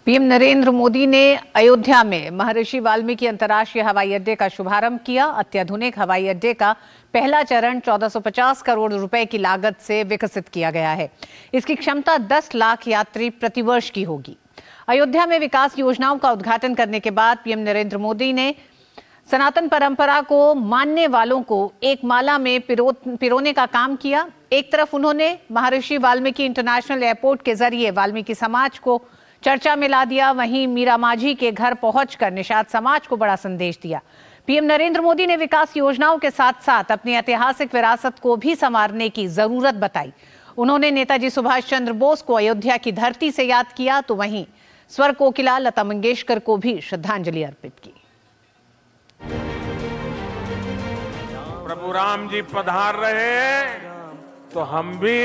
PM Narendra Modi ने अयोध्या में महर्षि वाल्मीकि अंतर्राष्ट्रीय हवाई अड्डे का शुभारंभ किया। अत्याधुनिक हवाई अड्डे का पहला चरण 1450 करोड़ रुपए की लागत से विकसित किया गया है। इसकी क्षमता 10 लाख यात्री प्रतिवर्ष की होगी। अयोध्या में विकास योजनाओं का उद्घाटन करने के बाद पीएम नरेंद्र मोदी ने सनातन परंपरा को मानने वालों को एक माला में पिरोने का काम किया। एक तरफ उन्होंने महर्षि वाल्मीकि इंटरनेशनल एयरपोर्ट के जरिए वाल्मीकि समाज को चर्चा में ला दिया, वहीं मीरा माझी के घर पहुंचकर निषाद समाज को बड़ा संदेश दिया। पीएम नरेंद्र मोदी ने विकास योजनाओं के साथ साथ अपनी ऐतिहासिक विरासत को भी संवारने की जरूरत बताई। उन्होंने नेताजी सुभाष चंद्र बोस को अयोध्या की धरती से याद किया, तो वहीं स्वर कोकिला लता मंगेशकर को भी श्रद्धांजलि अर्पित की। प्रभु राम जी पधार रहे हैं तो हम भी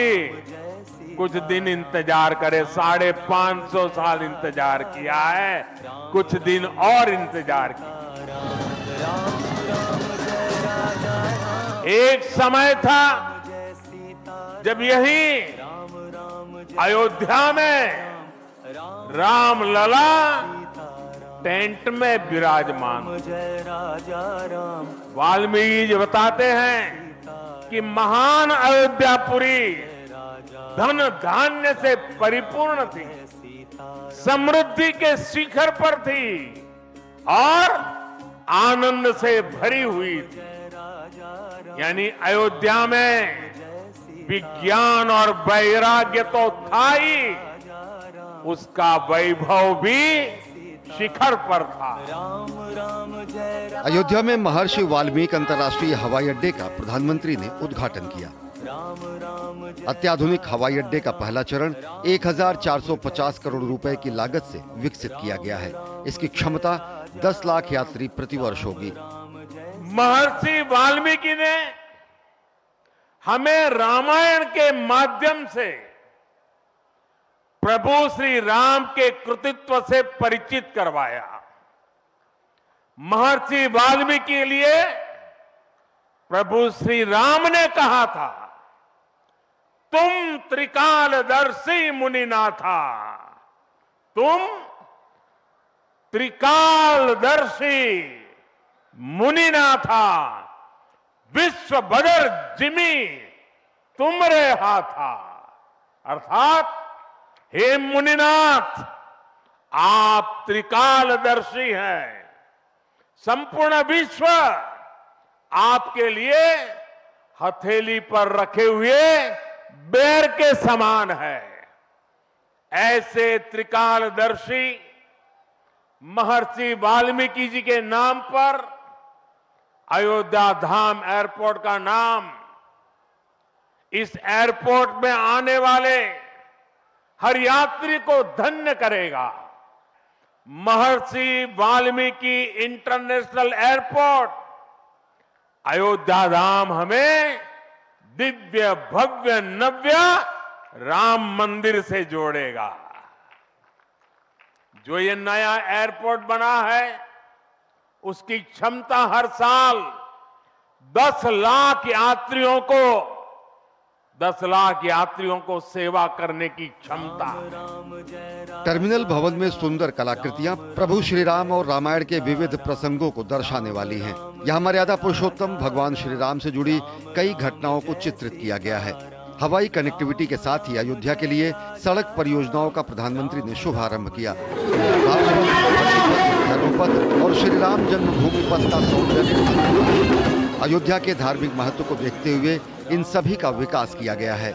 कुछ दिन इंतजार करें। 550 साल इंतजार किया है, कुछ दिन और इंतजार किया। एक समय था जब यही अयोध्या में राम लला टेंट में विराजमान। वाल्मीकि जी बताते हैं कि महान अयोध्यापुरी धन धान्य से परिपूर्ण थी, समृद्धि के शिखर पर थी और आनंद से भरी हुई थी। यानी अयोध्या में विज्ञान और वैराग्य तो था ही, उसका वैभव भी शिखर पर था। अयोध्या में महर्षि वाल्मीकि अंतर्राष्ट्रीय हवाई अड्डे का प्रधानमंत्री ने उद्घाटन किया। अत्याधुनिक हवाई अड्डे का पहला चरण 1450 करोड़ रुपए की लागत से विकसित किया गया है। इसकी क्षमता 10 लाख यात्री प्रतिवर्ष होगी। महर्षि वाल्मीकि ने हमें रामायण के माध्यम से प्रभु श्री राम के कृतित्व से परिचित करवाया। महर्षि वाल्मीकि के लिए प्रभु श्री राम ने कहा था, तुम त्रिकालदर्शी मुनिनाथा, तुम त्रिकालदर्शी मुनिनाथा, विश्व बदर जिमी तुमरे हाथा। अर्थात हे मुनिनाथ, आप त्रिकालदर्शी हैं। संपूर्ण विश्व आपके लिए हथेली पर रखे हुए बेर के समान है। ऐसे त्रिकालदर्शी महर्षि वाल्मीकि जी के नाम पर अयोध्या धाम एयरपोर्ट का नाम इस एयरपोर्ट में आने वाले हर यात्री को धन्य करेगा। महर्षि वाल्मीकि इंटरनेशनल एयरपोर्ट अयोध्या धाम हमें दिव्य भव्य नव्य राम मंदिर से जोड़ेगा। जो ये नया एयरपोर्ट बना है, उसकी क्षमता हर साल 10 लाख यात्रियों को सेवा करने की क्षमता। टर्मिनल भवन में सुंदर कलाकृतियां प्रभु श्री राम और रामायण के विविध प्रसंगों को दर्शाने वाली हैं। यहाँ मर्यादा पुरुषोत्तम भगवान श्री राम से जुड़ी कई घटनाओं को चित्रित किया गया है। हवाई कनेक्टिविटी के साथ ही अयोध्या के लिए सड़क परियोजनाओं का प्रधानमंत्री ने शुभारंभ किया। धर्मपथ और श्री राम जन्मभूमि पथ का सौंदर्य, अयोध्या के धार्मिक महत्व को देखते हुए इन सभी का विकास किया गया है।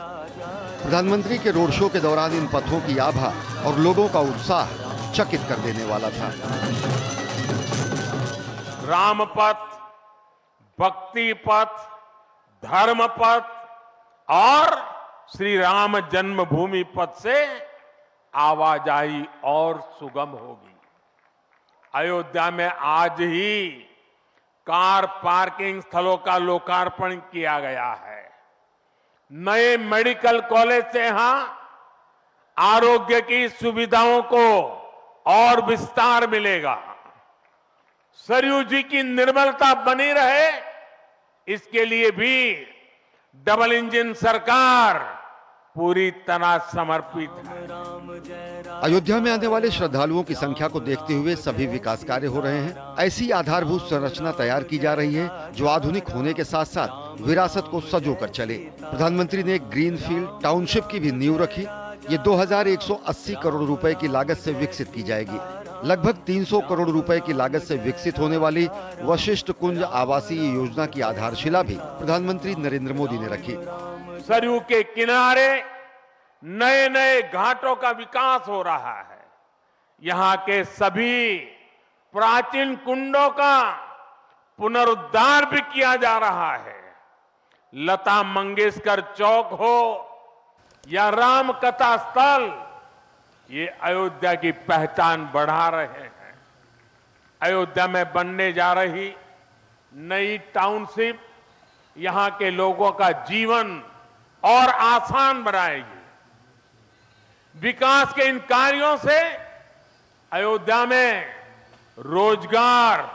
प्रधानमंत्री के रोड शो के दौरान इन पथों की आभा और लोगों का उत्साह चकित कर देने वाला था। राम पथ, भक्ति पथ, धर्म पथ और श्री राम जन्मभूमि पथ से आवाजाही और सुगम होगी। अयोध्या में आज ही कार पार्किंग स्थलों का लोकार्पण किया गया है। नए मेडिकल कॉलेज से यहां आरोग्य की सुविधाओं को और विस्तार मिलेगा। सरयू जी की निर्मलता बनी रहे, इसके लिए भी डबल इंजन सरकार पूरी तरह समर्पित है। अयोध्या में आने वाले श्रद्धालुओं की संख्या को देखते हुए सभी विकास कार्य हो रहे हैं। ऐसी आधारभूत संरचना तैयार की जा रही है जो आधुनिक होने के साथ साथ विरासत को सजो कर चले। प्रधानमंत्री ने ग्रीनफील्ड टाउनशिप की भी नींव रखी। ये 2180 करोड़ रुपए की लागत से विकसित की जाएगी। लगभग 300 करोड़ रुपए की लागत से विकसित होने वाली वशिष्ठ कुंज आवासीय योजना की आधारशिला भी प्रधानमंत्री नरेंद्र मोदी ने रखी। सरयू के किनारे नए नए घाटों का विकास हो रहा है। यहाँ के सभी प्राचीन कुंडों का पुनरुद्धार भी किया जा रहा है। लता मंगेशकर चौक हो या राम कथा स्थल, ये अयोध्या की पहचान बढ़ा रहे हैं। अयोध्या में बनने जा रही नई टाउनशिप यहाँ के लोगों का जीवन और आसान बनाएगी। विकास के इन कार्यों से अयोध्या में रोजगार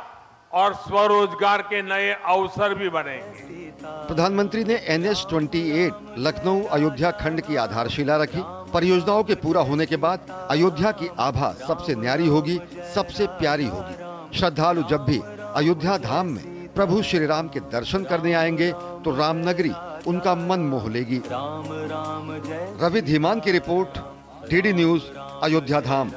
और स्वरोजगार के नए अवसर भी बनेंगे। प्रधानमंत्री ने NH-28 लखनऊ अयोध्या खंड की आधारशिला रखी। परियोजनाओं के पूरा होने के बाद अयोध्या की आभा सबसे न्यारी होगी, सबसे प्यारी होगी। श्रद्धालु जब भी अयोध्या धाम में प्रभु श्री राम के दर्शन करने आएंगे तो रामनगरी उनका मन मोह लेगी। रवि धीमान की रिपोर्ट, DD न्यूज, अयोध्या धाम।